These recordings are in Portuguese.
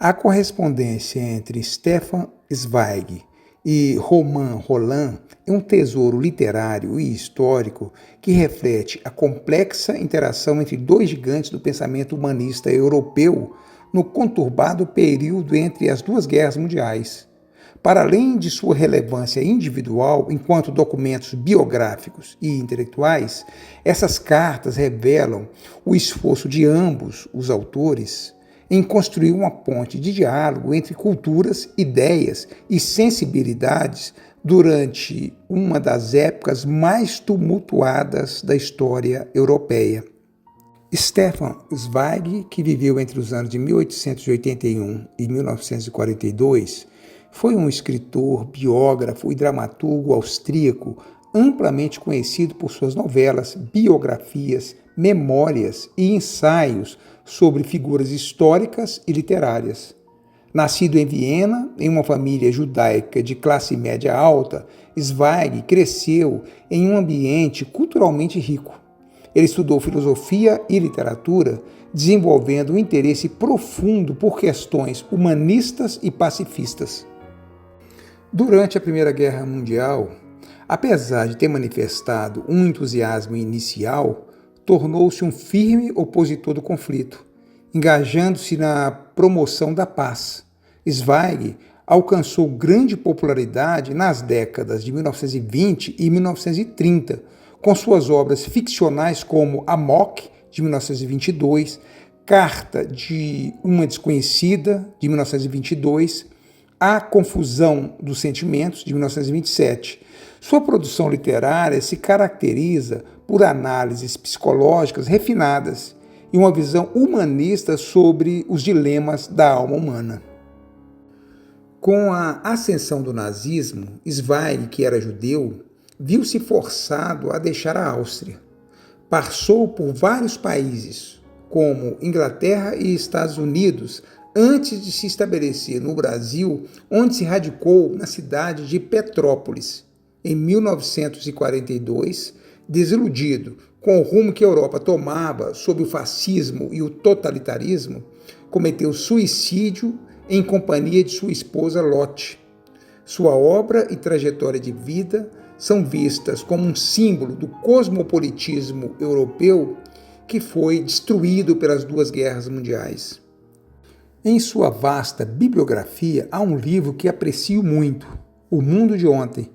A correspondência entre Stefan Zweig e Romain Rolland é um tesouro literário e histórico que reflete a complexa interação entre dois gigantes do pensamento humanista europeu no conturbado período entre as duas guerras mundiais. Para além de sua relevância individual enquanto documentos biográficos e intelectuais, essas cartas revelam o esforço de ambos os autores em construir uma ponte de diálogo entre culturas, ideias e sensibilidades durante uma das épocas mais tumultuadas da história europeia. Stefan Zweig, que viveu entre os anos de 1881 e 1942, foi um escritor, biógrafo e dramaturgo austríaco amplamente conhecido por suas novelas, biografias, memórias e ensaios sobre figuras históricas e literárias. Nascido em Viena, em uma família judaica de classe média alta, Zweig cresceu em um ambiente culturalmente rico. Ele estudou filosofia e literatura, desenvolvendo um interesse profundo por questões humanistas e pacifistas. Durante a Primeira Guerra Mundial, apesar de ter manifestado um entusiasmo inicial, tornou-se um firme opositor do conflito, engajando-se na promoção da paz. Zweig alcançou grande popularidade nas décadas de 1920 e 1930, com suas obras ficcionais como Amok, de 1922, Carta de uma Desconhecida, de 1922, A Confusão dos Sentimentos, de 1927. Sua produção literária se caracteriza por análises psicológicas refinadas e uma visão humanista sobre os dilemas da alma humana. Com a ascensão do nazismo, Zweig, que era judeu, viu-se forçado a deixar a Áustria. Passou por vários países, como Inglaterra e Estados Unidos, antes de se estabelecer no Brasil, onde se radicou na cidade de Petrópolis. Em 1942, desiludido com o rumo que a Europa tomava sob o fascismo e o totalitarismo, cometeu suicídio em companhia de sua esposa Lotte. Sua obra e trajetória de vida são vistas como um símbolo do cosmopolitismo europeu que foi destruído pelas duas guerras mundiais. Em sua vasta bibliografia, há um livro que aprecio muito, O Mundo de Ontem,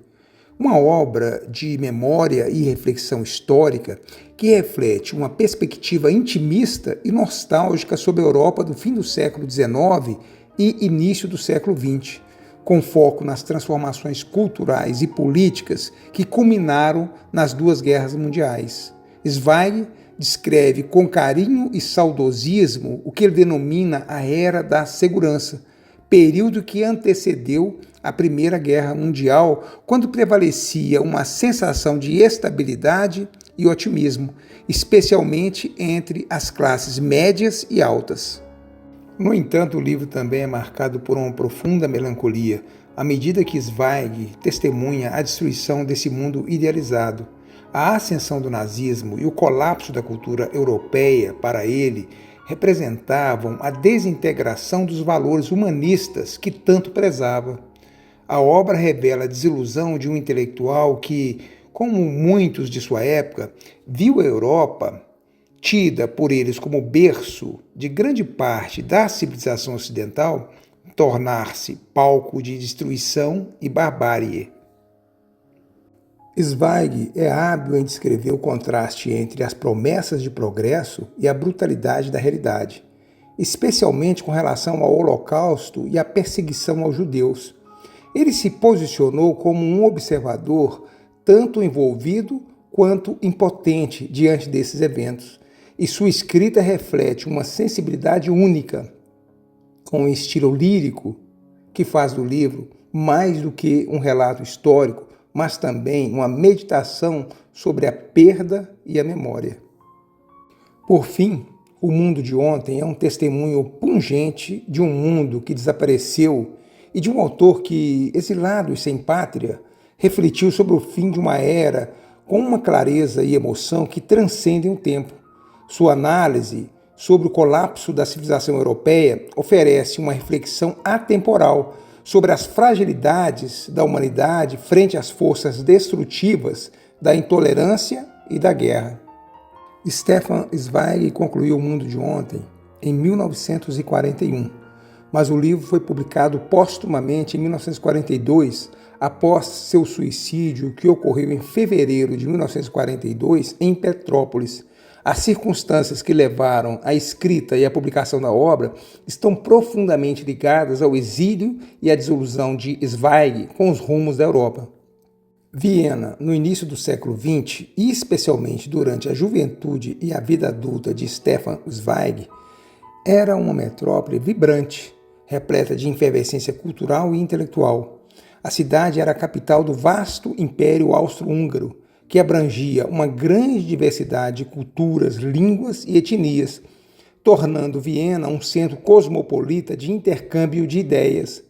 uma obra de memória e reflexão histórica que reflete uma perspectiva intimista e nostálgica sobre a Europa do fim do século XIX e início do século XX, com foco nas transformações culturais e políticas que culminaram nas duas guerras mundiais. Zweig descreve com carinho e saudosismo o que ele denomina a Era da Segurança, período que antecedeu a Primeira Guerra Mundial, quando prevalecia uma sensação de estabilidade e otimismo, especialmente entre as classes médias e altas. No entanto, o livro também é marcado por uma profunda melancolia, à medida que Zweig testemunha a destruição desse mundo idealizado. A ascensão do nazismo e o colapso da cultura europeia, para ele, representavam a desintegração dos valores humanistas que tanto prezava. A obra revela a desilusão de um intelectual que, como muitos de sua época, viu a Europa, tida por eles como berço de grande parte da civilização ocidental, tornar-se palco de destruição e barbárie. Zweig é hábil em descrever o contraste entre as promessas de progresso e a brutalidade da realidade, especialmente com relação ao Holocausto e à perseguição aos judeus. Ele se posicionou como um observador tanto envolvido quanto impotente diante desses eventos, e sua escrita reflete uma sensibilidade única, com um estilo lírico que faz do livro mais do que um relato histórico, mas também uma meditação sobre a perda e a memória. Por fim, O Mundo de Ontem é um testemunho pungente de um mundo que desapareceu e de um autor que, exilado e sem pátria, refletiu sobre o fim de uma era com uma clareza e emoção que transcendem o tempo. Sua análise sobre o colapso da civilização europeia oferece uma reflexão atemporal sobre as fragilidades da humanidade frente às forças destrutivas da intolerância e da guerra. Stefan Zweig concluiu O Mundo de Ontem em 1941, mas o livro foi publicado póstumamente em 1942, após seu suicídio, que ocorreu em fevereiro de 1942 em Petrópolis. As circunstâncias que levaram à escrita e à publicação da obra estão profundamente ligadas ao exílio e à desilusão de Zweig com os rumos da Europa. Viena, no início do século XX, e especialmente durante a juventude e a vida adulta de Stefan Zweig, era uma metrópole vibrante, repleta de efervescência cultural e intelectual. A cidade era a capital do vasto Império Austro-Húngaro, que abrangia uma grande diversidade de culturas, línguas e etnias, tornando Viena um centro cosmopolita de intercâmbio de ideias.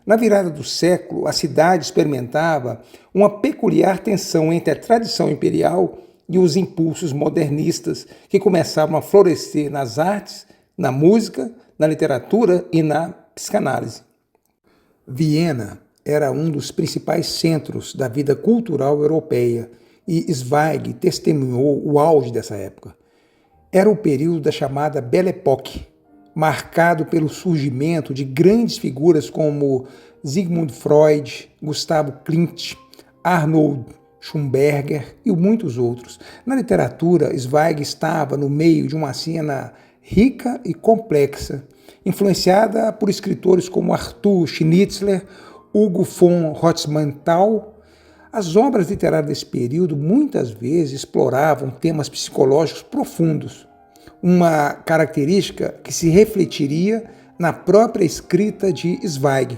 Na virada do século, a cidade experimentava uma peculiar tensão entre a tradição imperial e os impulsos modernistas que começavam a florescer nas artes, na música, na literatura e na psicanálise. Viena era um dos principais centros da vida cultural europeia, e Zweig testemunhou o auge dessa época. Era o período da chamada Belle Époque, marcado pelo surgimento de grandes figuras como Sigmund Freud, Gustavo Klimt, Arnold Schönberger e muitos outros. Na literatura, Zweig estava no meio de uma cena rica e complexa, influenciada por escritores como Arthur Schnitzler, Hugo von Hofmannsthal. As obras literárias desse período muitas vezes exploravam temas psicológicos profundos, uma característica que se refletiria na própria escrita de Zweig.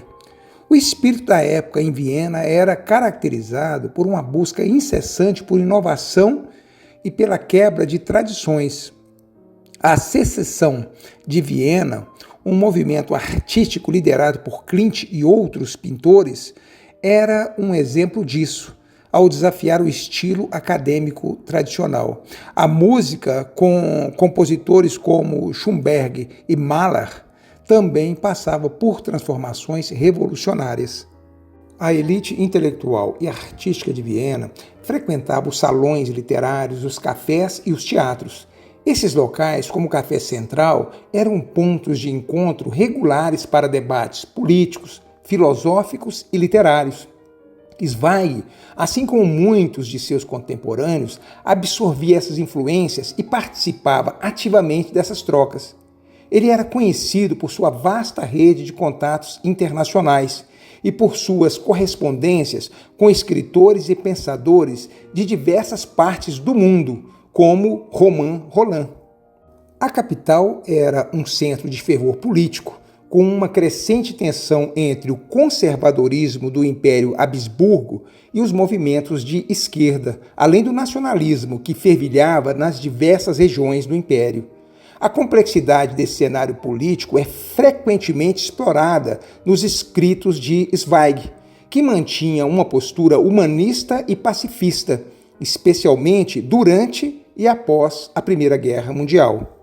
O espírito da época em Viena era caracterizado por uma busca incessante por inovação e pela quebra de tradições. A Secessão de Viena, um movimento artístico liderado por Klimt e outros pintores, era um exemplo disso, ao desafiar o estilo acadêmico tradicional. A música, com compositores como Schönberg e Mahler, também passava por transformações revolucionárias. A elite intelectual e artística de Viena frequentava os salões literários, os cafés e os teatros. Esses locais, como o Café Central, eram pontos de encontro regulares para debates políticos, filosóficos e literários. Zweig, assim como muitos de seus contemporâneos, absorvia essas influências e participava ativamente dessas trocas. Ele era conhecido por sua vasta rede de contatos internacionais e por suas correspondências com escritores e pensadores de diversas partes do mundo, como Romain Rolland. A capital era um centro de fervor político, com uma crescente tensão entre o conservadorismo do Império Habsburgo e os movimentos de esquerda, além do nacionalismo que fervilhava nas diversas regiões do Império. A complexidade desse cenário político é frequentemente explorada nos escritos de Zweig, que mantinha uma postura humanista e pacifista, especialmente durante e após a Primeira Guerra Mundial.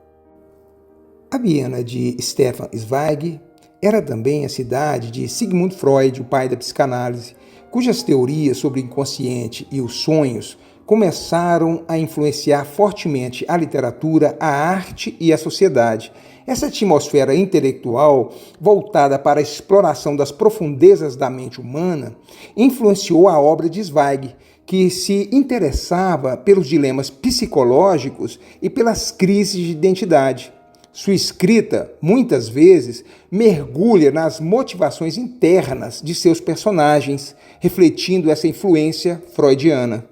A Viena de Stefan Zweig era também a cidade de Sigmund Freud, o pai da psicanálise, cujas teorias sobre o inconsciente e os sonhos começaram a influenciar fortemente a literatura, a arte e a sociedade. Essa atmosfera intelectual, voltada para a exploração das profundezas da mente humana, influenciou a obra de Zweig, que se interessava pelos dilemas psicológicos e pelas crises de identidade. Sua escrita, muitas vezes, mergulha nas motivações internas de seus personagens, refletindo essa influência freudiana.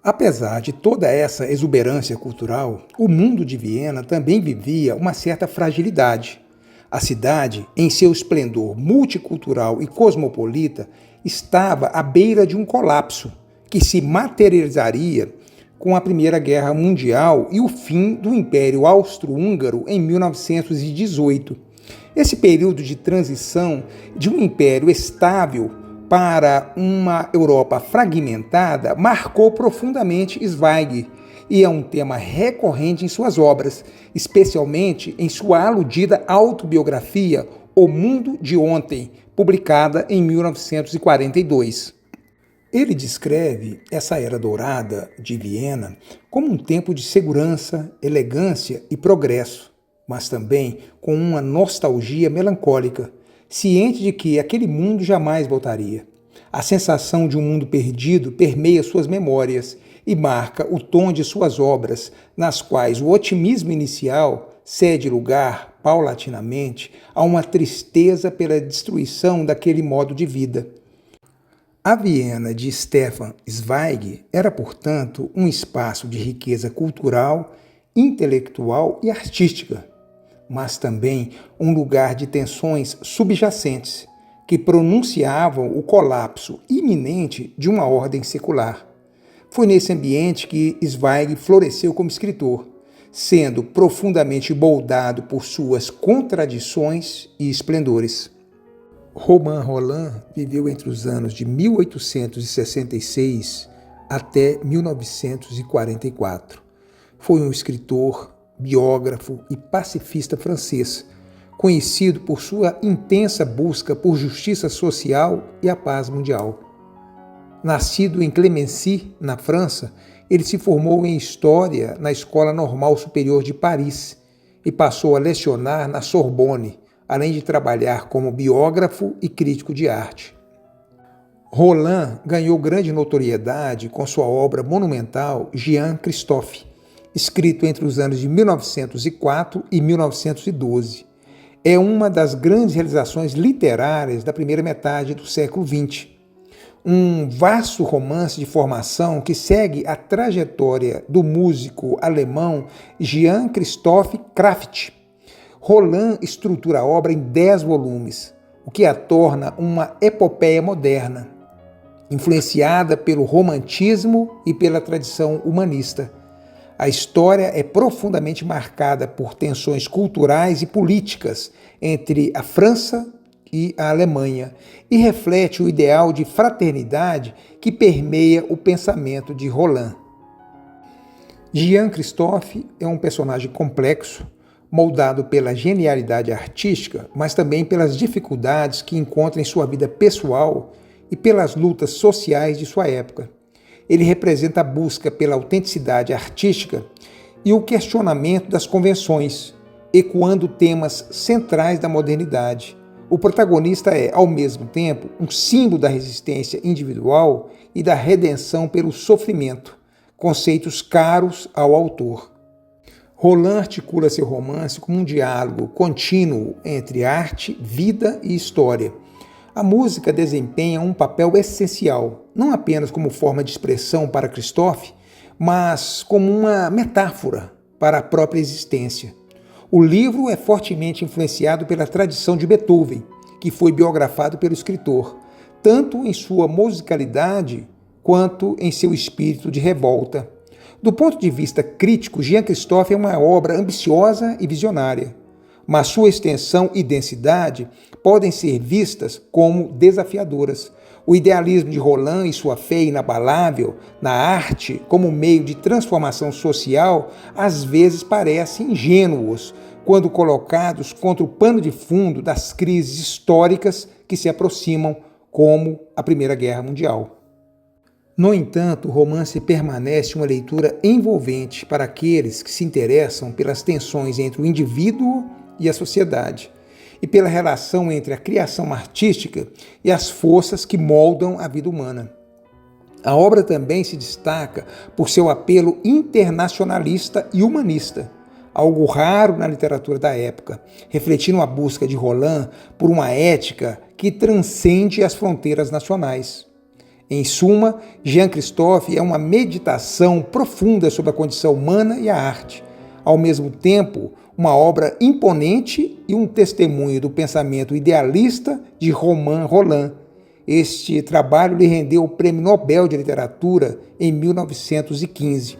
Apesar de toda essa exuberância cultural, o mundo de Viena também vivia uma certa fragilidade. A cidade, em seu esplendor multicultural e cosmopolita, estava à beira de um colapso, que se materializaria com a Primeira Guerra Mundial e o fim do Império Austro-Húngaro em 1918. Esse período de transição de um império estável para uma Europa fragmentada marcou profundamente Zweig e é um tema recorrente em suas obras, especialmente em sua aludida autobiografia O Mundo de Ontem, publicada em 1942. Ele descreve essa era dourada de Viena como um tempo de segurança, elegância e progresso, mas também com uma nostalgia melancólica, ciente de que aquele mundo jamais voltaria. A sensação de um mundo perdido permeia suas memórias e marca o tom de suas obras, nas quais o otimismo inicial cede lugar, paulatinamente, a uma tristeza pela destruição daquele modo de vida. A Viena de Stefan Zweig era, portanto, um espaço de riqueza cultural, intelectual e artística, mas também um lugar de tensões subjacentes que pronunciavam o colapso iminente de uma ordem secular. Foi nesse ambiente que Zweig floresceu como escritor, sendo profundamente moldado por suas contradições e esplendores. Romain Rolland viveu entre os anos de 1866 até 1944. Foi um escritor, biógrafo e pacifista francês, conhecido por sua intensa busca por justiça social e a paz mundial. Nascido em Clemency, na França, ele se formou em História na Escola Normal Superior de Paris e passou a lecionar na Sorbonne, além de trabalhar como biógrafo e crítico de arte. Rolland ganhou grande notoriedade com sua obra monumental Jean Christophe, escrito entre os anos de 1904 e 1912. É uma das grandes realizações literárias da primeira metade do século XX. Um vasto romance de formação que segue a trajetória do músico alemão Jean Christoph Kraft. Rolland estrutura a obra em 10 volumes, o que a torna uma epopeia moderna, influenciada pelo romantismo e pela tradição humanista. A história é profundamente marcada por tensões culturais e políticas entre a França e a Alemanha e reflete o ideal de fraternidade que permeia o pensamento de Rolland. Jean Christophe é um personagem complexo, moldado pela genialidade artística, mas também pelas dificuldades que encontra em sua vida pessoal e pelas lutas sociais de sua época. Ele representa a busca pela autenticidade artística e o questionamento das convenções, ecoando temas centrais da modernidade. O protagonista é, ao mesmo tempo, um símbolo da resistência individual e da redenção pelo sofrimento, conceitos caros ao autor. Rolland articula seu romance como um diálogo contínuo entre arte, vida e história. A música desempenha um papel essencial, não apenas como forma de expressão para Christophe, mas como uma metáfora para a própria existência. O livro é fortemente influenciado pela tradição de Beethoven, que foi biografado pelo escritor, tanto em sua musicalidade quanto em seu espírito de revolta. Do ponto de vista crítico, Jean Christophe é uma obra ambiciosa e visionária, mas sua extensão e densidade podem ser vistas como desafiadoras. O idealismo de Rolland e sua fé inabalável na arte como meio de transformação social às vezes parecem ingênuos quando colocados contra o pano de fundo das crises históricas que se aproximam, como a Primeira Guerra Mundial. No entanto, o romance permanece uma leitura envolvente para aqueles que se interessam pelas tensões entre o indivíduo e a sociedade, e pela relação entre a criação artística e as forças que moldam a vida humana. A obra também se destaca por seu apelo internacionalista e humanista, algo raro na literatura da época, refletindo a busca de Rolland por uma ética que transcende as fronteiras nacionais. Em suma, Jean Christophe é uma meditação profunda sobre a condição humana e a arte, ao mesmo tempo uma obra imponente e um testemunho do pensamento idealista de Romain Rolland. Este trabalho lhe rendeu o Prêmio Nobel de Literatura em 1915.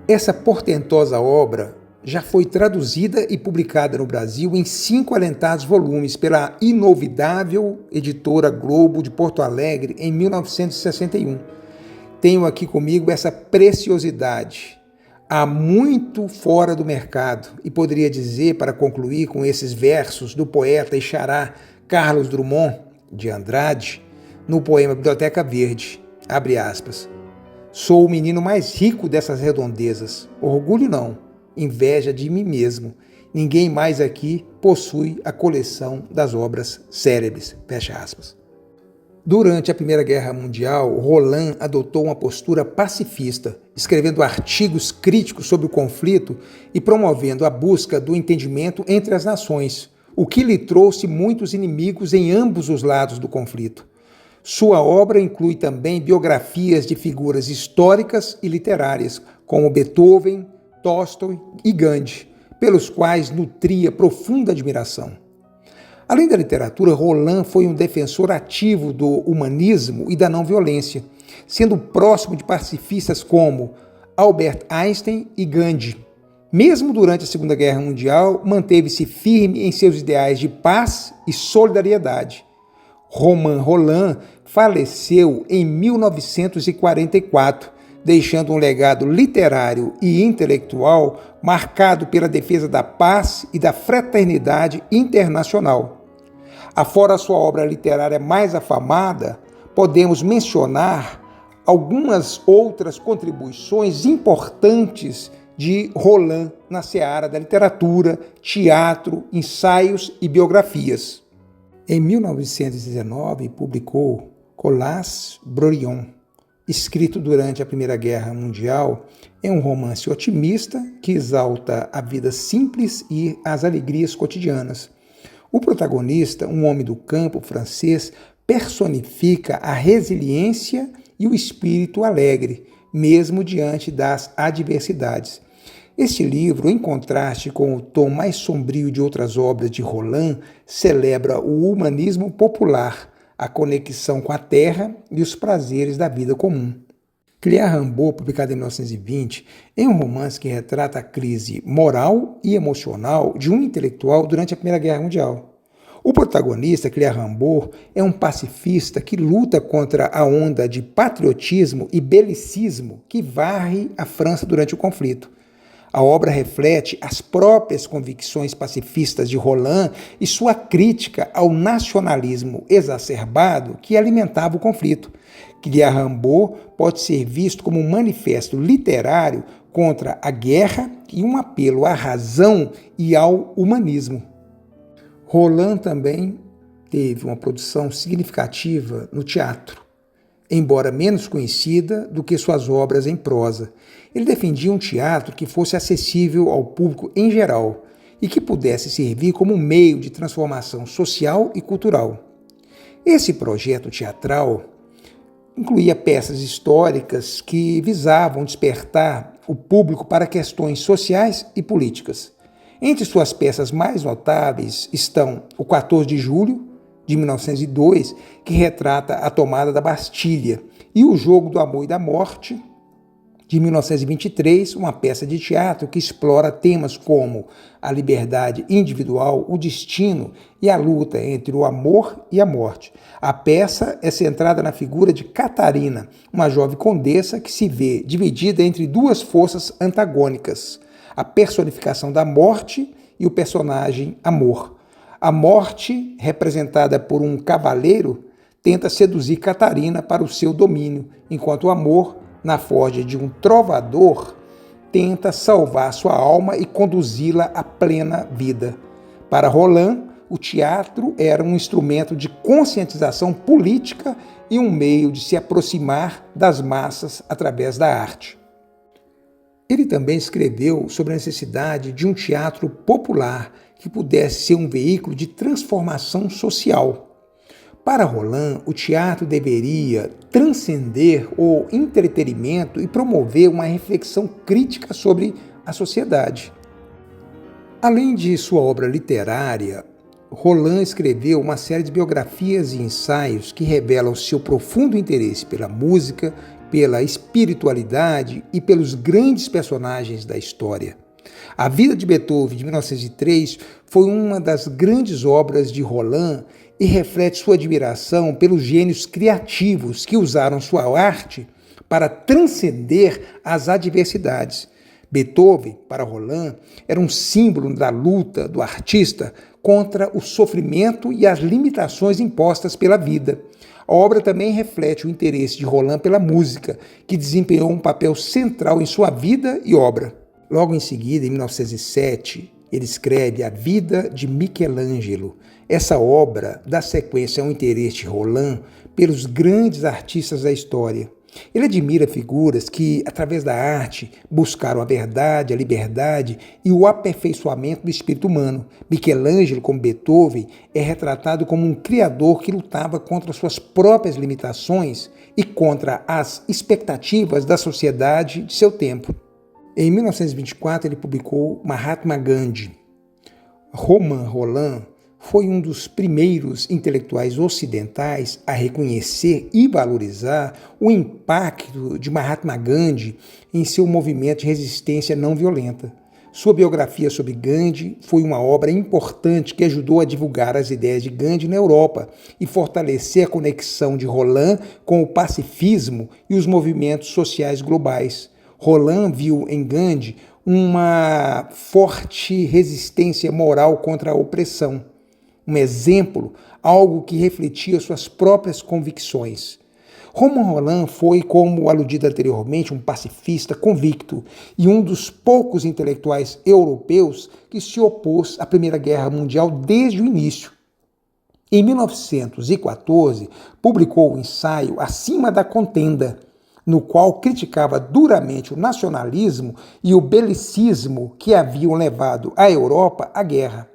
Essa portentosa obra já foi traduzida e publicada no Brasil em 5 alentados volumes pela inovidável editora Globo de Porto Alegre em 1961. Tenho aqui comigo essa preciosidade, há muito fora do mercado, e poderia dizer, para concluir com esses versos do poeta e xará Carlos Drummond de Andrade, no poema Biblioteca Verde, abre aspas, sou o menino mais rico dessas redondezas, orgulho não, inveja de mim mesmo, ninguém mais aqui possui a coleção das obras célebres, fecha aspas. Durante a Primeira Guerra Mundial, Roland adotou uma postura pacifista, escrevendo artigos críticos sobre o conflito e promovendo a busca do entendimento entre as nações, o que lhe trouxe muitos inimigos em ambos os lados do conflito. Sua obra inclui também biografias de figuras históricas e literárias, como Beethoven, Tolstói e Gandhi, pelos quais nutria profunda admiração. Além da literatura, Roland foi um defensor ativo do humanismo e da não-violência, sendo próximo de pacifistas como Albert Einstein e Gandhi. Mesmo durante a Segunda Guerra Mundial, manteve-se firme em seus ideais de paz e solidariedade. Romain Rolland faleceu em 1944, deixando um legado literário e intelectual marcado pela defesa da paz e da fraternidade internacional. Afora sua obra literária mais afamada, podemos mencionar algumas outras contribuições importantes de Roland na seara da literatura, teatro, ensaios e biografias. Em 1919, publicou Colas Brognon, escrito durante a Primeira Guerra Mundial, é um romance otimista que exalta a vida simples e as alegrias cotidianas. O protagonista, um homem do campo francês, personifica a resiliência e o espírito alegre, mesmo diante das adversidades. Este livro, em contraste com o tom mais sombrio de outras obras de Roland, celebra o humanismo popular, a conexão com a terra e os prazeres da vida comum. Claire Rimbaud, publicado em 1920, é um romance que retrata a crise moral e emocional de um intelectual durante a Primeira Guerra Mundial. O protagonista, Claire Rimbaud, é um pacifista que luta contra a onda de patriotismo e belicismo que varre a França durante o conflito. A obra reflete as próprias convicções pacifistas de Roland e sua crítica ao nacionalismo exacerbado que alimentava o conflito. Claire Rimbaud pode ser visto como um manifesto literário contra a guerra e um apelo à razão e ao humanismo. Roland também teve uma produção significativa no teatro, embora menos conhecida do que suas obras em prosa. Ele defendia um teatro que fosse acessível ao público em geral e que pudesse servir como um meio de transformação social e cultural. Esse projeto teatral incluía peças históricas que visavam despertar o público para questões sociais e políticas. Entre suas peças mais notáveis estão o 14 de julho, de 1902, que retrata a tomada da Bastilha, e O Jogo do Amor e da Morte, de 1923, uma peça de teatro que explora temas como a liberdade individual, o destino e a luta entre o amor e a morte. A peça é centrada na figura de Catarina, uma jovem condessa que se vê dividida entre duas forças antagônicas, a personificação da morte e o personagem Amor. A morte, representada por um cavaleiro, tenta seduzir Catarina para o seu domínio, enquanto o amor, na forja de um trovador, tenta salvar sua alma e conduzi-la à plena vida. Para Roland, o teatro era um instrumento de conscientização política e um meio de se aproximar das massas através da arte. Ele também escreveu sobre a necessidade de um teatro popular que pudesse ser um veículo de transformação social. Para Roland, o teatro deveria transcender o entretenimento e promover uma reflexão crítica sobre a sociedade. Além de sua obra literária, Roland escreveu uma série de biografias e ensaios que revelam seu profundo interesse pela música, pela espiritualidade e pelos grandes personagens da história. A Vida de Beethoven, de 1903, foi uma das grandes obras de Roland e reflete sua admiração pelos gênios criativos que usaram sua arte para transcender as adversidades. Beethoven, para Roland, era um símbolo da luta do artista contra o sofrimento e as limitações impostas pela vida. A obra também reflete o interesse de Roland pela música, que desempenhou um papel central em sua vida e obra. Logo em seguida, em 1907, ele escreve A Vida de Michelangelo. Essa obra dá sequência ao interesse de Roland pelos grandes artistas da história. Ele admira figuras que, através da arte, buscaram a verdade, a liberdade e o aperfeiçoamento do espírito humano. Michelangelo, como Beethoven, é retratado como um criador que lutava contra suas próprias limitações e contra as expectativas da sociedade de seu tempo. Em 1924, ele publicou Mahatma Gandhi. Romain Rolland foi um dos primeiros intelectuais ocidentais a reconhecer e valorizar o impacto de Mahatma Gandhi em seu movimento de resistência não violenta. Sua biografia sobre Gandhi foi uma obra importante que ajudou a divulgar as ideias de Gandhi na Europa e fortalecer a conexão de Rolland com o pacifismo e os movimentos sociais globais. Rolland viu em Gandhi uma forte resistência moral contra a opressão. Um exemplo, algo que refletia suas próprias convicções. Romain Rolland foi, como aludido anteriormente, um pacifista convicto e um dos poucos intelectuais europeus que se opôs à Primeira Guerra Mundial desde o início. Em 1914, publicou o ensaio Acima da Contenda, no qual criticava duramente o nacionalismo e o belicismo que haviam levado a Europa à guerra.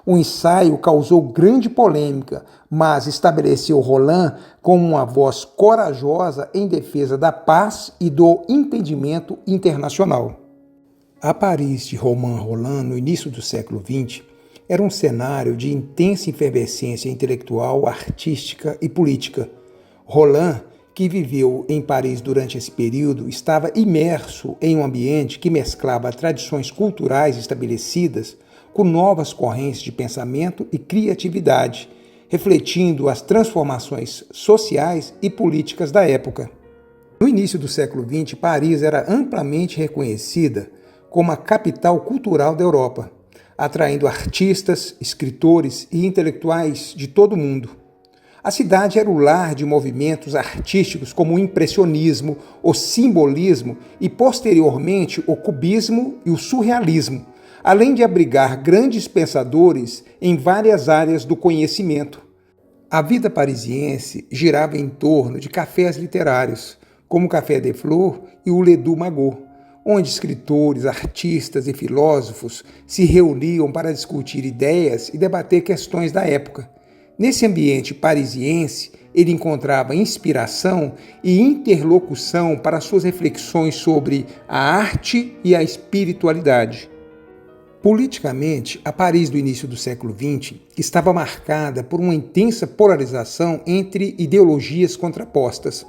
O ensaio causou grande polêmica, mas estabeleceu Rolland como uma voz corajosa em defesa da paz e do entendimento internacional. A Paris de Romain Rolland, no início do século XX, era um cenário de intensa efervescência intelectual, artística e política. Rolland, que viveu em Paris durante esse período, estava imerso em um ambiente que mesclava tradições culturais estabelecidas com novas correntes de pensamento e criatividade, refletindo as transformações sociais e políticas da época. No início do século XX, Paris era amplamente reconhecida como a capital cultural da Europa, atraindo artistas, escritores e intelectuais de todo o mundo. A cidade era o lar de movimentos artísticos como o impressionismo, o simbolismo e, posteriormente, o cubismo e o surrealismo, além de abrigar grandes pensadores em várias áreas do conhecimento. A vida parisiense girava em torno de cafés literários, como o Café des Fleurs e o Le Deux Magots, onde escritores, artistas e filósofos se reuniam para discutir ideias e debater questões da época. Nesse ambiente parisiense, ele encontrava inspiração e interlocução para suas reflexões sobre a arte e a espiritualidade. Politicamente, a Paris do início do século XX estava marcada por uma intensa polarização entre ideologias contrapostas.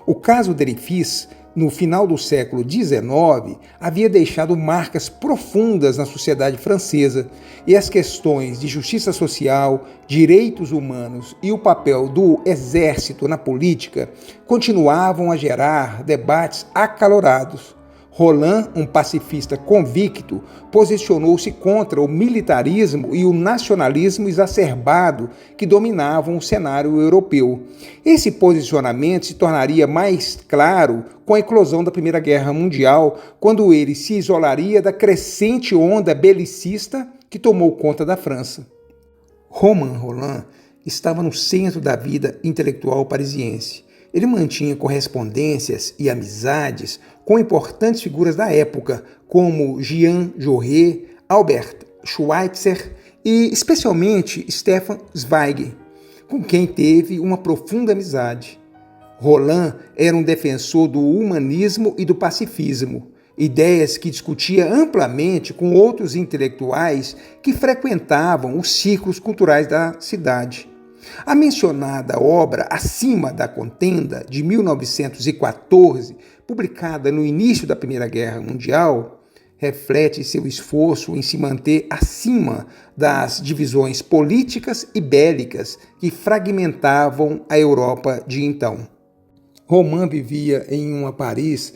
O caso Dreyfus, no final do século XIX, havia deixado marcas profundas na sociedade francesa, e as questões de justiça social, direitos humanos e o papel do exército na política continuavam a gerar debates acalorados. Rolland, um pacifista convicto, posicionou-se contra o militarismo e o nacionalismo exacerbado que dominavam o cenário europeu. Esse posicionamento se tornaria mais claro com a eclosão da Primeira Guerra Mundial, quando ele se isolaria da crescente onda belicista que tomou conta da França. Romain Rolland estava no centro da vida intelectual parisiense. Ele mantinha correspondências e amizades com importantes figuras da época, como Jean Jaurès, Albert Schweitzer e, especialmente, Stefan Zweig, com quem teve uma profunda amizade. Rolland era um defensor do humanismo e do pacifismo, ideias que discutia amplamente com outros intelectuais que frequentavam os círculos culturais da cidade. A mencionada obra Acima da Contenda, de 1914, publicada no início da Primeira Guerra Mundial, reflete seu esforço em se manter acima das divisões políticas e bélicas que fragmentavam a Europa de então. Rolland vivia em uma Paris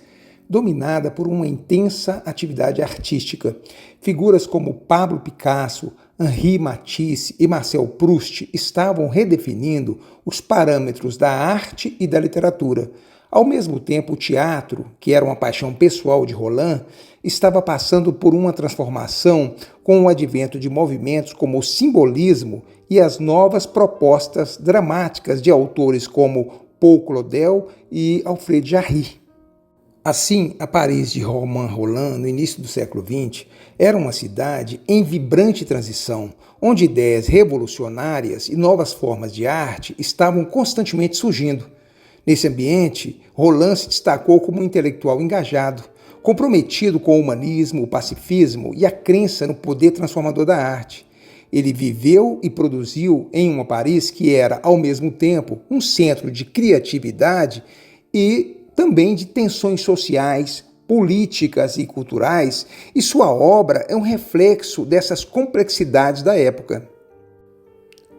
dominada por uma intensa atividade artística. Figuras como Pablo Picasso, Henri Matisse e Marcel Proust estavam redefinindo os parâmetros da arte e da literatura. Ao mesmo tempo, o teatro, que era uma paixão pessoal de Roland, estava passando por uma transformação com o advento de movimentos como o simbolismo e as novas propostas dramáticas de autores como Paul Claudel e Alfred Jarry. Assim, a Paris de Romain Rolland, no início do século XX, era uma cidade em vibrante transição, onde ideias revolucionárias e novas formas de arte estavam constantemente surgindo. Nesse ambiente, Rolland se destacou como um intelectual engajado, comprometido com o humanismo, o pacifismo e a crença no poder transformador da arte. Ele viveu e produziu em uma Paris que era, ao mesmo tempo, um centro de criatividade e também de tensões sociais, políticas e culturais, e sua obra é um reflexo dessas complexidades da época.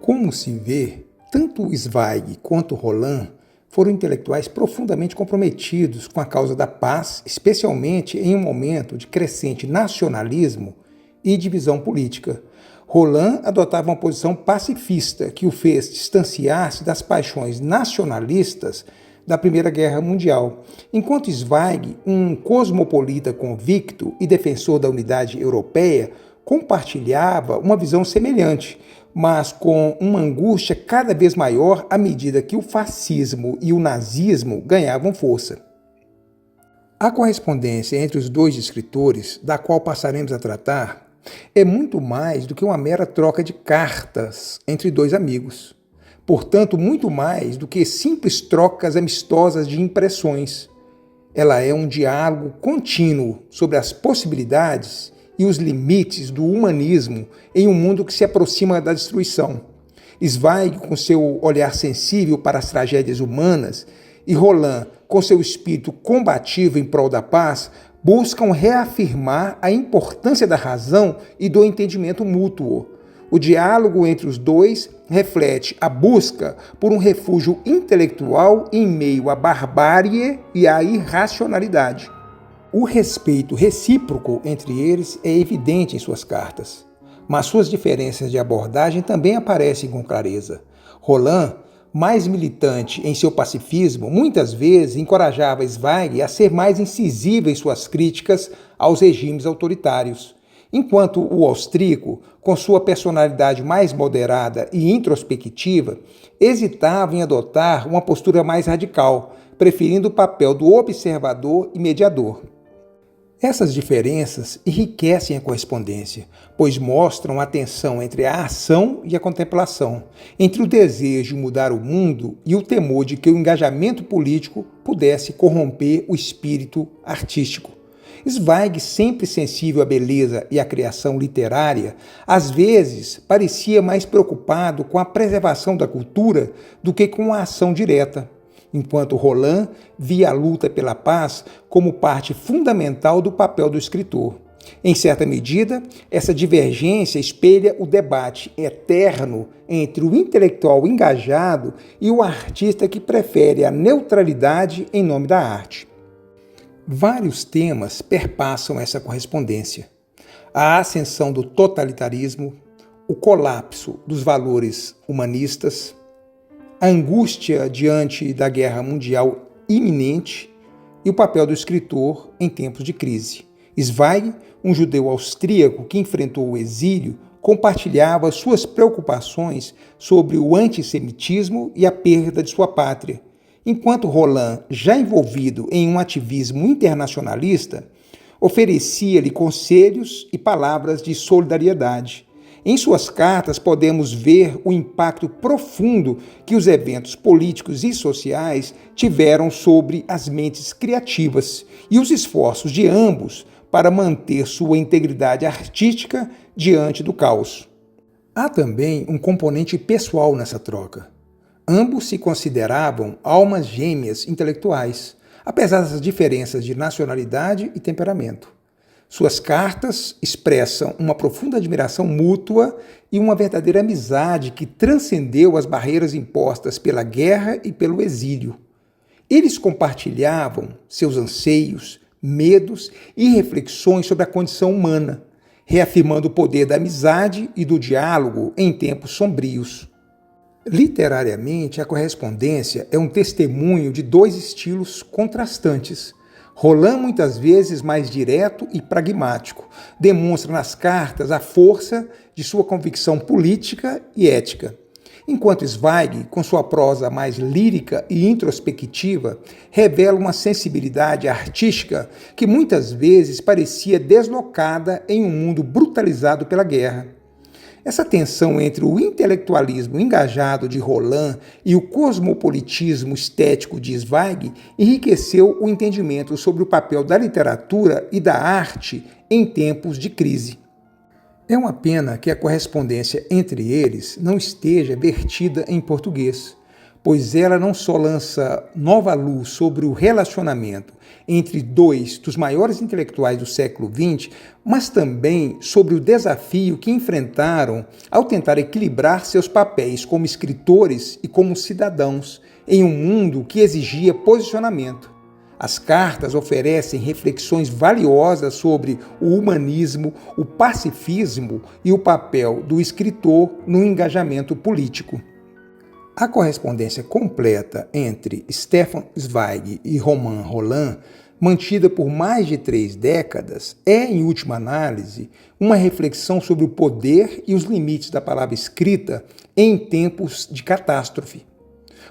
Como se vê, tanto Zweig quanto Rolland foram intelectuais profundamente comprometidos com a causa da paz, especialmente em um momento de crescente nacionalismo e divisão política. Rolland adotava uma posição pacifista que o fez distanciar-se das paixões nacionalistas da Primeira Guerra Mundial, enquanto Zweig, um cosmopolita convicto e defensor da unidade europeia, compartilhava uma visão semelhante, mas com uma angústia cada vez maior à medida que o fascismo e o nazismo ganhavam força. A correspondência entre os dois escritores, da qual passaremos a tratar, é muito mais do que uma mera troca de cartas entre dois amigos. Portanto, muito mais do que simples trocas amistosas de impressões. Ela é um diálogo contínuo sobre as possibilidades e os limites do humanismo em um mundo que se aproxima da destruição. Zweig, com seu olhar sensível para as tragédias humanas, e Rolland, com seu espírito combativo em prol da paz, buscam reafirmar a importância da razão e do entendimento mútuo. O diálogo entre os dois reflete a busca por um refúgio intelectual em meio à barbárie e à irracionalidade. O respeito recíproco entre eles é evidente em suas cartas, mas suas diferenças de abordagem também aparecem com clareza. Rolland, mais militante em seu pacifismo, muitas vezes encorajava Zweig a ser mais incisivo em suas críticas aos regimes autoritários, enquanto o austríaco, com sua personalidade mais moderada e introspectiva, hesitava em adotar uma postura mais radical, preferindo o papel do observador e mediador. Essas diferenças enriquecem a correspondência, pois mostram a tensão entre a ação e a contemplação, entre o desejo de mudar o mundo e o temor de que o engajamento político pudesse corromper o espírito artístico. Zweig, sempre sensível à beleza e à criação literária, às vezes parecia mais preocupado com a preservação da cultura do que com a ação direta, enquanto Rolland via a luta pela paz como parte fundamental do papel do escritor. Em certa medida, essa divergência espelha o debate eterno entre o intelectual engajado e o artista que prefere a neutralidade em nome da arte. Vários temas perpassam essa correspondência: a ascensão do totalitarismo, o colapso dos valores humanistas, a angústia diante da guerra mundial iminente e o papel do escritor em tempos de crise. Zweig, um judeu austríaco que enfrentou o exílio, compartilhava suas preocupações sobre o antissemitismo e a perda de sua pátria, enquanto Rolland, já envolvido em um ativismo internacionalista, oferecia-lhe conselhos e palavras de solidariedade. Em suas cartas podemos ver o impacto profundo que os eventos políticos e sociais tiveram sobre as mentes criativas e os esforços de ambos para manter sua integridade artística diante do caos. Há também um componente pessoal nessa troca. Ambos se consideravam almas gêmeas intelectuais, apesar das diferenças de nacionalidade e temperamento. Suas cartas expressam uma profunda admiração mútua e uma verdadeira amizade que transcendeu as barreiras impostas pela guerra e pelo exílio. Eles compartilhavam seus anseios, medos e reflexões sobre a condição humana, reafirmando o poder da amizade e do diálogo em tempos sombrios. Literariamente, a correspondência é um testemunho de dois estilos contrastantes. Roland, muitas vezes mais direto e pragmático, demonstra nas cartas a força de sua convicção política e ética, enquanto Zweig, com sua prosa mais lírica e introspectiva, revela uma sensibilidade artística que muitas vezes parecia deslocada em um mundo brutalizado pela guerra. Essa tensão entre o intelectualismo engajado de Roland e o cosmopolitismo estético de Zweig enriqueceu o entendimento sobre o papel da literatura e da arte em tempos de crise. É uma pena que a correspondência entre eles não esteja vertida em português, pois ela não só lança nova luz sobre o relacionamento entre dois dos maiores intelectuais do século XX, mas também sobre o desafio que enfrentaram ao tentar equilibrar seus papéis como escritores e como cidadãos em um mundo que exigia posicionamento. As cartas oferecem reflexões valiosas sobre o humanismo, o pacifismo e o papel do escritor no engajamento político. A correspondência completa entre Stefan Zweig e Romain Rolland, mantida por mais de 3 décadas, é, em última análise, uma reflexão sobre o poder e os limites da palavra escrita em tempos de catástrofe.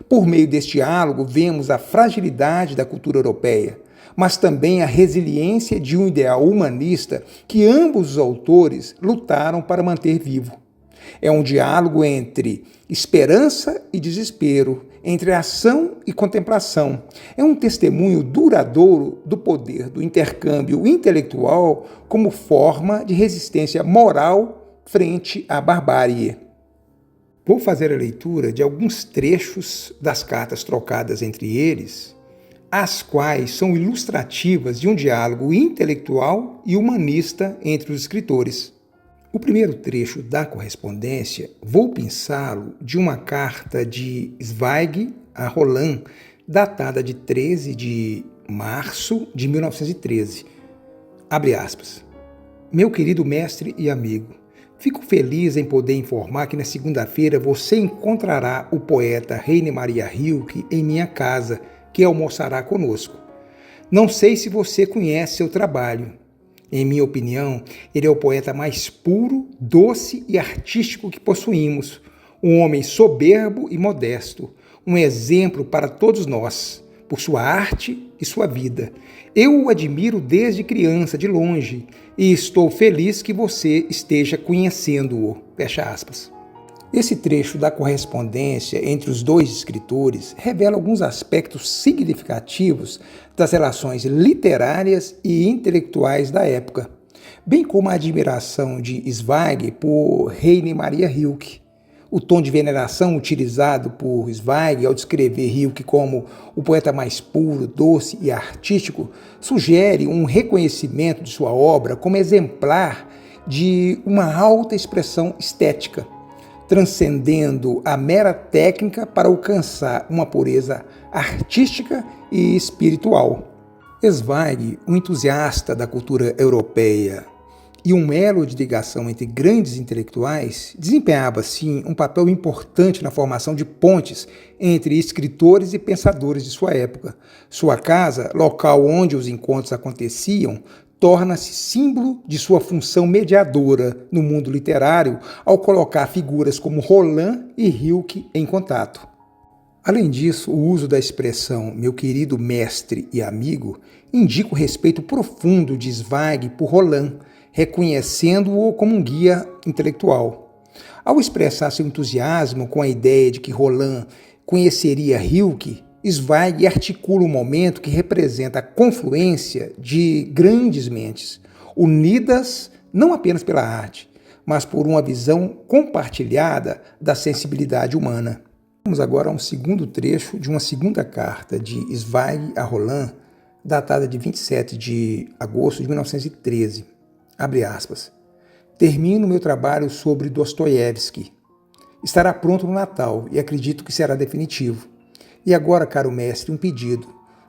Por meio deste diálogo, vemos a fragilidade da cultura europeia, mas também a resiliência de um ideal humanista que ambos os autores lutaram para manter vivo. É um diálogo entre esperança e desespero, entre ação e contemplação. É um testemunho duradouro do poder do intercâmbio intelectual como forma de resistência moral frente à barbárie. Vou fazer a leitura de alguns trechos das cartas trocadas entre eles, as quais são ilustrativas de um diálogo intelectual e humanista entre os escritores. O primeiro trecho da correspondência, vou pensá-lo de uma carta de Zweig a Roland, datada de 13 de março de 1913. Abre aspas. Meu querido mestre e amigo, fico feliz em poder informar que na segunda-feira você encontrará o poeta Heine Maria Rilke em minha casa, que almoçará conosco. Não sei se você conhece seu trabalho. Em minha opinião, ele é o poeta mais puro, doce e artístico que possuímos. Um homem soberbo e modesto, um exemplo para todos nós, por sua arte e sua vida. Eu o admiro desde criança, de longe, e estou feliz que você esteja conhecendo-o. Fecha aspas. Esse trecho da correspondência entre os dois escritores revela alguns aspectos significativos das relações literárias e intelectuais da época, bem como a admiração de Zweig por Heine Maria Rilke. O tom de veneração utilizado por Zweig ao descrever Rilke como o poeta mais puro, doce e artístico sugere um reconhecimento de sua obra como exemplar de uma alta expressão estética, transcendendo a mera técnica para alcançar uma pureza artística e espiritual. Zweig, um entusiasta da cultura europeia e um elo de ligação entre grandes intelectuais, desempenhava, sim, um papel importante na formação de pontes entre escritores e pensadores de sua época. Sua casa, local onde os encontros aconteciam, torna-se símbolo de sua função mediadora no mundo literário ao colocar figuras como Roland e Rilke em contato. Além disso, o uso da expressão meu querido mestre e amigo indica o respeito profundo de Zweig por Roland, reconhecendo-o como um guia intelectual. Ao expressar seu entusiasmo com a ideia de que Roland conheceria Rilke, Zweig articula um momento que representa a confluência de grandes mentes, unidas não apenas pela arte, mas por uma visão compartilhada da sensibilidade humana. Vamos agora a um segundo trecho de uma segunda carta de Zweig a Roland, datada de 27 de agosto de 1913. Abre aspas. Termino meu trabalho sobre Dostoiévski. Estará pronto no Natal e acredito que será definitivo. E agora, caro mestre, um pedido.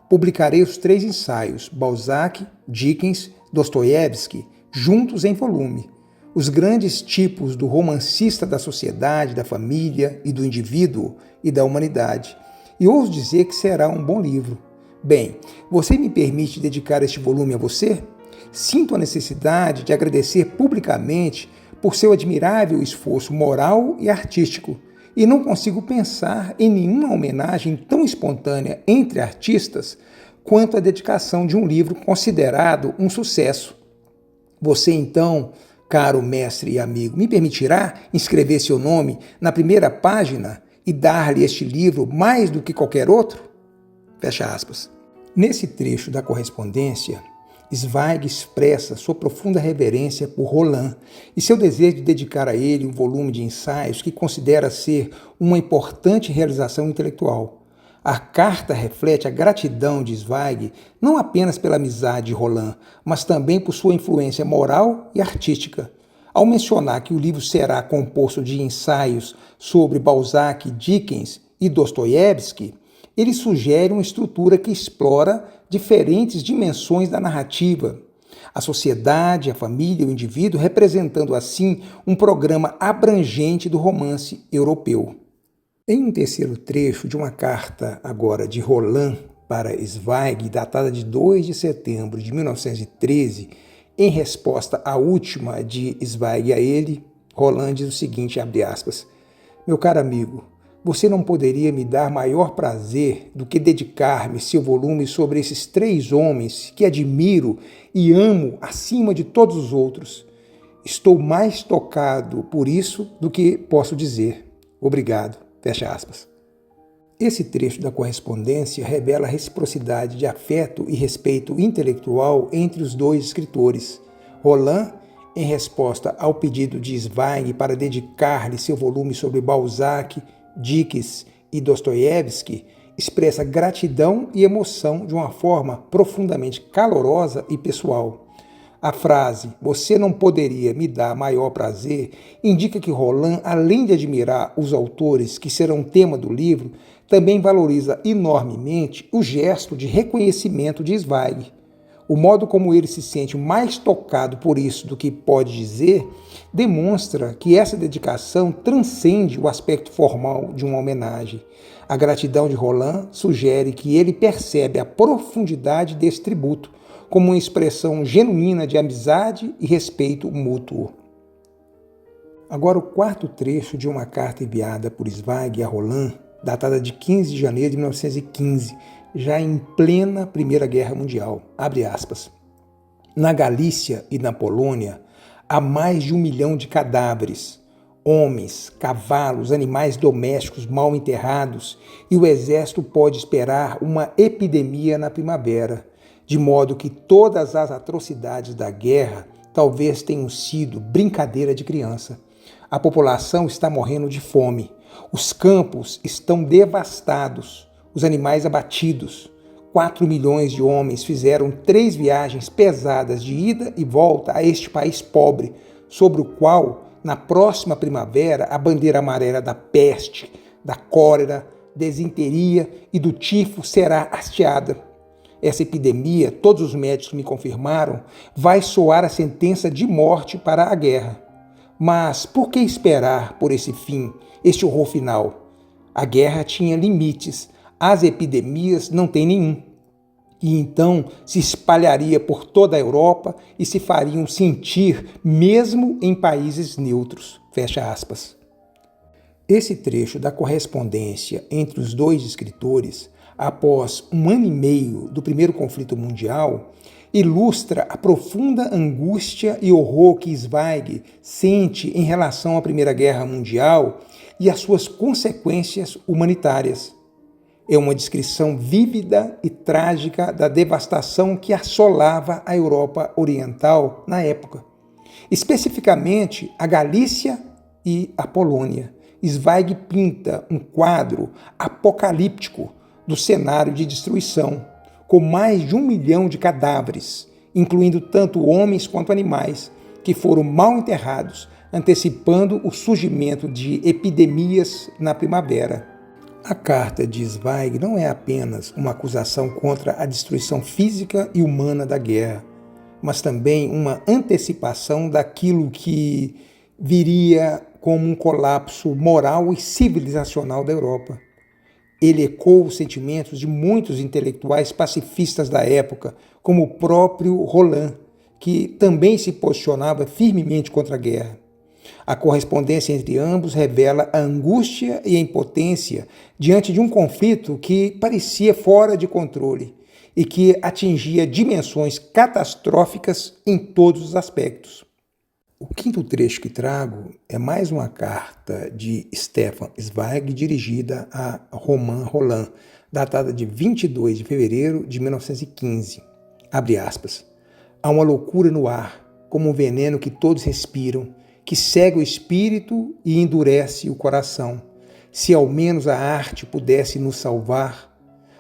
Publicarei os 3 ensaios, Balzac, Dickens, Dostoiévski, juntos em volume. Os grandes tipos do romancista da sociedade, da família e do indivíduo e da humanidade. E ouso dizer que será um bom livro. Bem, você me permite dedicar este volume a você? Sinto a necessidade de agradecer publicamente por seu admirável esforço moral e artístico, e não consigo pensar em nenhuma homenagem tão espontânea entre artistas quanto a dedicação de um livro considerado um sucesso. Você, então, caro mestre e amigo, me permitirá inscrever seu nome na primeira página e dar-lhe este livro mais do que qualquer outro? Fecha aspas. Nesse trecho da correspondência, Zweig expressa sua profunda reverência por Roland e seu desejo de dedicar a ele um volume de ensaios que considera ser uma importante realização intelectual. A carta reflete a gratidão de Zweig não apenas pela amizade de Roland, mas também por sua influência moral e artística. Ao mencionar que o livro será composto de ensaios sobre Balzac, Dickens e Dostoiévski, ele sugere uma estrutura que explora diferentes dimensões da narrativa. A sociedade, a família e o indivíduo, representando assim um programa abrangente do romance europeu. Em um terceiro trecho de uma carta agora de Roland para Zweig, datada de 2 de setembro de 1913, em resposta à última de Zweig a ele, Roland diz o seguinte, abre aspas, meu caro amigo, você não poderia me dar maior prazer do que dedicar-me seu volume sobre esses 3 homens que admiro e amo acima de todos os outros. Estou mais tocado por isso do que posso dizer. Obrigado. Fecha aspas. Esse trecho da correspondência revela a reciprocidade de afeto e respeito intelectual entre os 2 escritores. Roland, em resposta ao pedido de Zweig para dedicar-lhe seu volume sobre Balzac, Dickens e Dostoiévski, expressa gratidão e emoção de uma forma profundamente calorosa e pessoal. A frase, você não poderia me dar maior prazer, indica que Roland, além de admirar os autores que serão tema do livro, também valoriza enormemente o gesto de reconhecimento de Zweig. O modo como ele se sente mais tocado por isso do que pode dizer, demonstra que essa dedicação transcende o aspecto formal de uma homenagem. A gratidão de Roland sugere que ele percebe a profundidade desse tributo, como uma expressão genuína de amizade e respeito mútuo. Agora o 4º trecho de uma carta enviada por Zweig a Roland, datada de 15 de janeiro de 1915, já em plena Primeira Guerra Mundial. Abre aspas. Na Galícia e na Polônia, há mais de 1 milhão de cadáveres, homens, cavalos, animais domésticos mal enterrados, e o exército pode esperar uma epidemia na primavera, de modo que todas as atrocidades da guerra talvez tenham sido brincadeira de criança. A população está morrendo de fome, os campos estão devastados, os animais abatidos. 4 milhões de homens fizeram 3 viagens pesadas de ida e volta a este país pobre, sobre o qual, na próxima primavera, a bandeira amarela da peste, da cólera, desinteria e do tifo será hasteada. Essa epidemia, todos os médicos me confirmaram, vai soar a sentença de morte para a guerra. Mas por que esperar por esse fim, este horror final? A guerra tinha limites, as epidemias não têm nenhum. E então se espalharia por toda a Europa e se fariam sentir mesmo em países neutros. Fecha aspas. Esse trecho da correspondência entre os 2 escritores, após 1 ano e meio do primeiro conflito mundial, ilustra a profunda angústia e horror que Zweig sente em relação à Primeira Guerra Mundial e às suas consequências humanitárias. É uma descrição vívida e trágica da devastação que assolava a Europa Oriental na época, especificamente a Galícia e a Polônia. Zweig pinta um quadro apocalíptico do cenário de destruição, com mais de 1 milhão de cadáveres, incluindo tanto homens quanto animais, que foram mal enterrados, antecipando o surgimento de epidemias na primavera. A carta de Zweig não é apenas uma acusação contra a destruição física e humana da guerra, mas também uma antecipação daquilo que viria como um colapso moral e civilizacional da Europa. Ele ecoa os sentimentos de muitos intelectuais pacifistas da época, como o próprio Roland, que também se posicionava firmemente contra a guerra. A correspondência entre ambos revela a angústia e a impotência diante de um conflito que parecia fora de controle e que atingia dimensões catastróficas em todos os aspectos. O quinto trecho que trago é mais uma carta de Stefan Zweig dirigida a Romain Rolland, datada de 22 de fevereiro de 1915. Abre aspas. Há uma loucura no ar, como um veneno que todos respiram, que cega o espírito e endurece o coração. Se ao menos a arte pudesse nos salvar,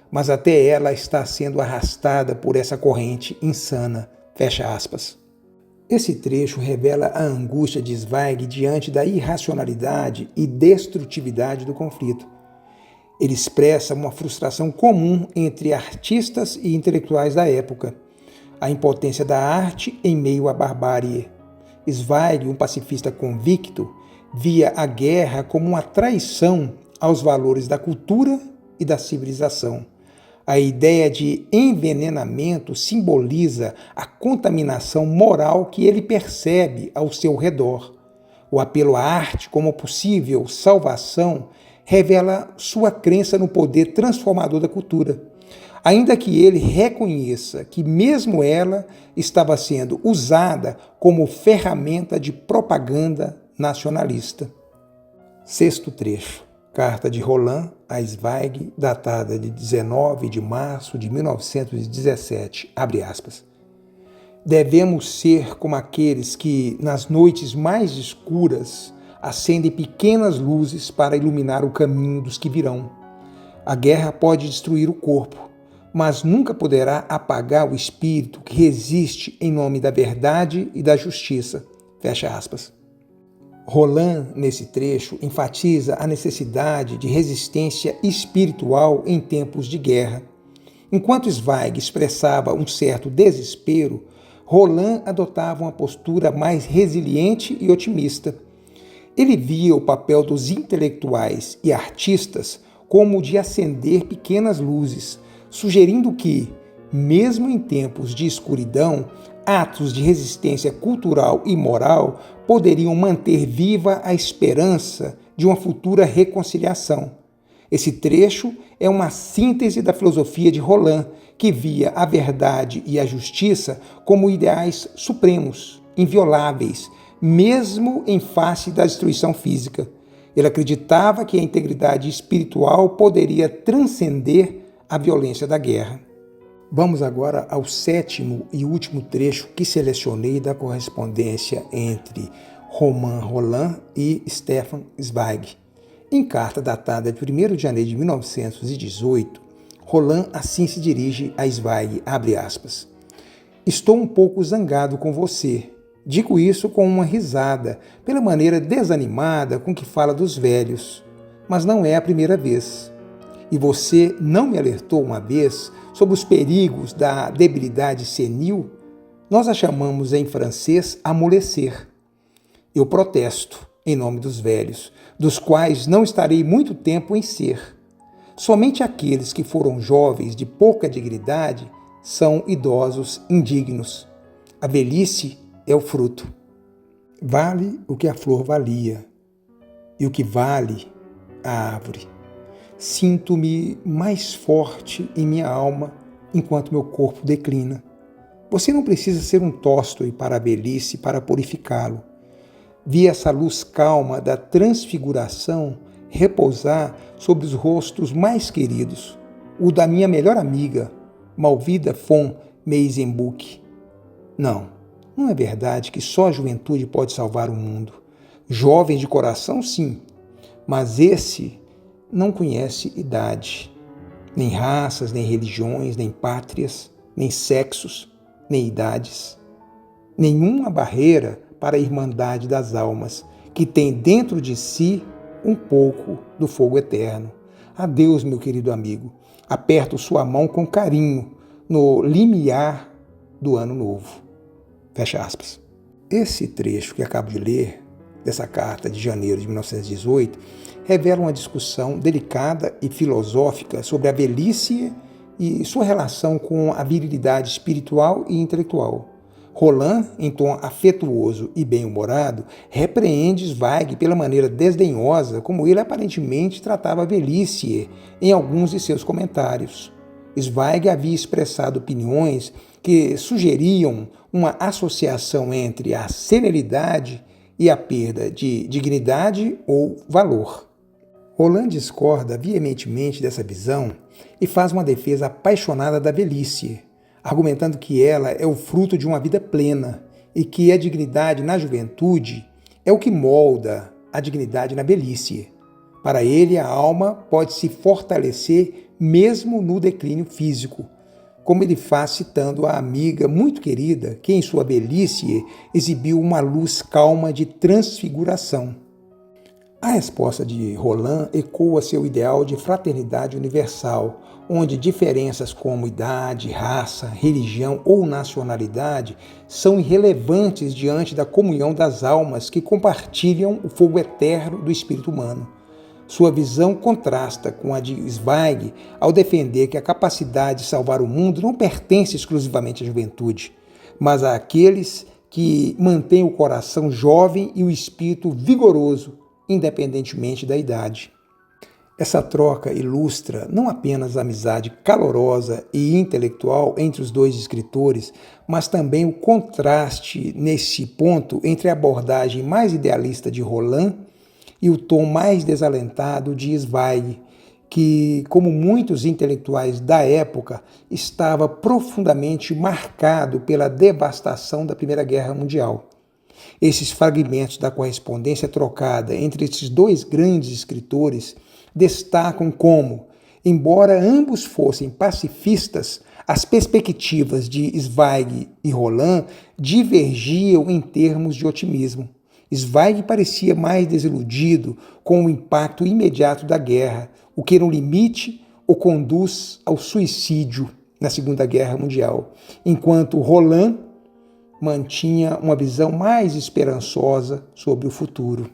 mas até ela está sendo arrastada por essa corrente insana. Fecha aspas. Esse trecho revela a angústia de Zweig diante da irracionalidade e destrutividade do conflito. Ele expressa uma frustração comum entre artistas e intelectuais da época, a impotência da arte em meio à barbárie. Zweig, um pacifista convicto, via a guerra como uma traição aos valores da cultura e da civilização. A ideia de envenenamento simboliza a contaminação moral que ele percebe ao seu redor. O apelo à arte como possível salvação revela sua crença no poder transformador da cultura, ainda que ele reconheça que mesmo ela estava sendo usada como ferramenta de propaganda nacionalista. Sexto trecho. Carta de Roland a Zweig, datada de 19 de março de 1917, abre aspas. Devemos ser como aqueles que, nas noites mais escuras, acendem pequenas luzes para iluminar o caminho dos que virão. A guerra pode destruir o corpo, mas nunca poderá apagar o espírito que resiste em nome da verdade e da justiça. Fecha aspas. Roland, nesse trecho, enfatiza a necessidade de resistência espiritual em tempos de guerra. Enquanto Zweig expressava um certo desespero, Roland adotava uma postura mais resiliente e otimista. Ele via o papel dos intelectuais e artistas como o de acender pequenas luzes, sugerindo que, mesmo em tempos de escuridão, atos de resistência cultural e moral poderiam manter viva a esperança de uma futura reconciliação. Esse trecho é uma síntese da filosofia de Roland, que via a verdade e a justiça como ideais supremos, invioláveis, mesmo em face da destruição física. Ele acreditava que a integridade espiritual poderia transcender a violência da guerra. Vamos agora ao sétimo e último trecho que selecionei da correspondência entre Romain Rolland e Stefan Zweig. Em carta datada de 1º de janeiro de 1918, Rolland assim se dirige a Zweig, abre aspas. Estou um pouco zangado com você. Digo isso com uma risada, pela maneira desanimada com que fala dos velhos. Mas não é a primeira vez. E você não me alertou uma vez sobre os perigos da debilidade senil? Nós a chamamos em francês amolecer. Eu protesto, em nome dos velhos, dos quais não estarei muito tempo em ser. Somente aqueles que foram jovens de pouca dignidade são idosos indignos. A velhice é o fruto. Vale o que a flor valia, e o que vale a árvore. Sinto-me mais forte em minha alma enquanto meu corpo declina. Você não precisa ser um Tolstói para a velhice para purificá-lo. Vi essa luz calma da transfiguração repousar sobre os rostos mais queridos, o da minha melhor amiga, Malvida von Meisenbuch. Não é verdade que só a juventude pode salvar o mundo. Jovens de coração, sim, mas esse não conhece idade, nem raças, nem religiões, nem pátrias, nem sexos, nem idades. Nenhuma barreira para a irmandade das almas, que tem dentro de si um pouco do fogo eterno. Adeus, meu querido amigo. Aperto sua mão com carinho no limiar do ano novo. Fecha aspas. Esse trecho que acabo de ler, dessa carta de janeiro de 1918, revela uma discussão delicada e filosófica sobre a velhice e sua relação com a virilidade espiritual e intelectual. Roland, em tom afetuoso e bem-humorado, repreende Zweig pela maneira desdenhosa como ele aparentemente tratava a velhice em alguns de seus comentários. Zweig havia expressado opiniões que sugeriam uma associação entre a senilidade e a perda de dignidade ou valor. Roland discorda veementemente dessa visão e faz uma defesa apaixonada da velhice, argumentando que ela é o fruto de uma vida plena e que a dignidade na juventude é o que molda a dignidade na velhice. Para ele, a alma pode se fortalecer mesmo no declínio físico, como ele faz citando a amiga muito querida que em sua velhice exibiu uma luz calma de transfiguração. A resposta de Roland ecoa seu ideal de fraternidade universal, onde diferenças como idade, raça, religião ou nacionalidade são irrelevantes diante da comunhão das almas que compartilham o fogo eterno do espírito humano. Sua visão contrasta com a de Zweig ao defender que a capacidade de salvar o mundo não pertence exclusivamente à juventude, mas àqueles que mantêm o coração jovem e o espírito vigoroso, independentemente da idade. Essa troca ilustra não apenas a amizade calorosa e intelectual entre os dois escritores, mas também o contraste nesse ponto entre a abordagem mais idealista de Roland e o tom mais desalentado de Zweig, que, como muitos intelectuais da época, estava profundamente marcado pela devastação da Primeira Guerra Mundial. Esses fragmentos da correspondência trocada entre esses dois grandes escritores destacam como, embora ambos fossem pacifistas, as perspectivas de Zweig e Roland divergiam em termos de otimismo. Zweig parecia mais desiludido com o impacto imediato da guerra, o que no limite o conduz ao suicídio na Segunda Guerra Mundial, enquanto Roland mantinha uma visão mais esperançosa sobre o futuro.